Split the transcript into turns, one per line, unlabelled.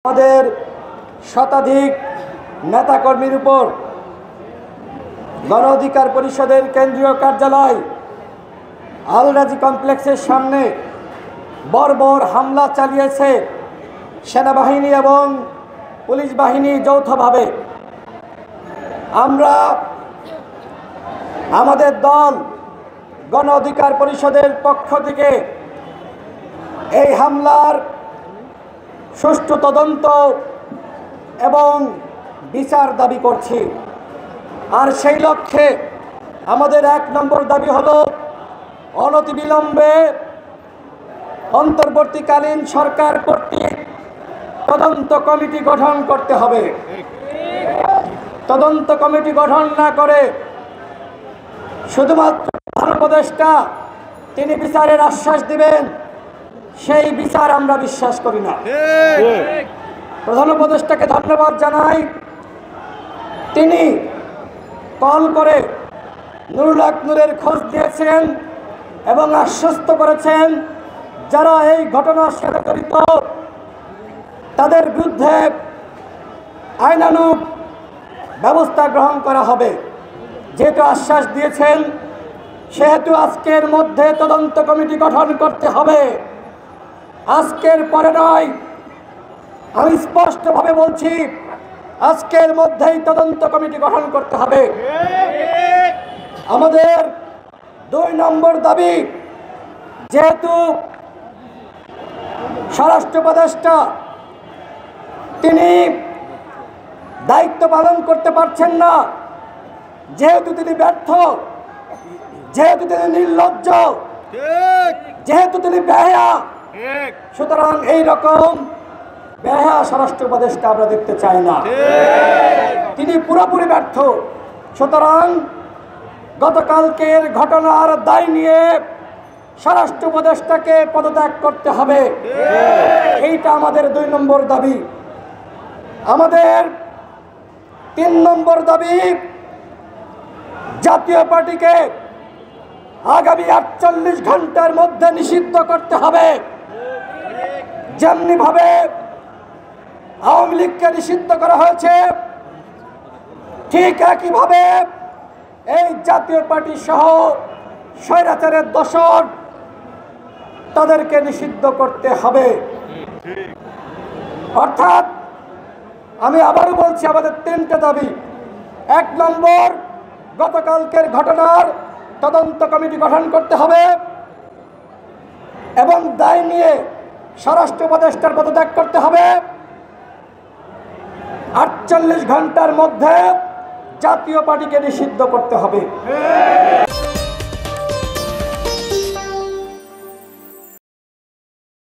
আমাদের শতাধিক নেতাকর্মীর উপর গণ অধিকার পরিষদের কেন্দ্রীয় কার্যালয় আল রাজি কমপ্লেক্সের সামনে বর্বর হামলা চালিয়েছে সেনাবাহিনী এবং পুলিশ বাহিনী যৌথভাবে। আমরা আমাদের দল গণ অধিকার পরিষদের পক্ষ থেকে এই হামলার সুষ্ঠু তদন্ত এবং বিচার দাবি করছি। আর সেই লক্ষ্যে আমাদের ১ নম্বর দাবি হলো অনতিবিলম্বে অন্তর্বর্তীকালীন সরকার কর্তৃক তদন্ত কমিটি গঠন করতে হবে। তদন্ত কমিটি গঠন না করে শুধুমাত্র প্রধান উপদেষ্টা তিনি বিচারের আশ্বাস দিবেন, সেই বিচার আমরা বিশ্বাস করি না। প্রধান উপদেষ্টাকে ধন্যবাদ জানাই, তিনি কল করে নুরুল হক নূরের খোঁজ দিয়েছেন এবং আশ্বস্ত করেছেন যারা এই ঘটনার সাথে জড়িত তাদের বিরুদ্ধে আইনানুগ ব্যবস্থা গ্রহণ করা হবে। যেহেতু আশ্বাস দিয়েছেন সেহেতু আজকের মধ্যে তদন্ত কমিটি গঠন করতে হবে। আজকের পরে নয়, আমি স্পষ্টভাবে বলছি, আজকের মধ্যেই তদন্ত কমিটি গঠন করতে হবে। আমাদের ২ নম্বর দাবি, যেহেতু স্বরাষ্ট্র উপদেষ্টা তিনি দায়িত্ব পালন করতে পারছেন না, যেহেতু তিনি ব্যর্থ, যেহেতু তিনি নির্লজ্জ, যেহেতু তিনি বেহায়া, সুতরাং এই রকম বেহায়া স্বরাষ্ট্র উপদেষ্টা আমরা দেখতে চাই না। তিনি পুরোপুরি ব্যর্থ। সুতরাং গতকালকের ঘটনার দায় নিয়ে স্বরাষ্ট্র উপদেষ্টাকে পদত্যাগ করতে হবে। এইটা আমাদের ২ নম্বর দাবি। আমাদের ৩ নম্বর দাবি, জাতীয় পার্টিকে আগামী ৪৮ ঘন্টার মধ্যে নিষিদ্ধ করতে হবে। যেমনি ভাবে আওয়ামী লীগকে নিষিদ্ধ করা হয়েছে, ঠিক একইভাবে এই জাতীয় পার্টি সহ স্বৈরাচারের দোসর তাদেরকে নিষিদ্ধ করতে হবে। অর্থাৎ আমি আবারও বলছি, আমাদের ৩টা দাবি। ১ নম্বর, গতকালকের ঘটনার তদন্ত কমিটি গঠন করতে হবে এবং দায় নিয়ে স্বরাষ্ট্র উপদেষ্টার পদত্যাগ করতে হবে। ৪৮ ঘন্টার মধ্যে জাতীয় পার্টিকে নিষিদ্ধ করতে হবে।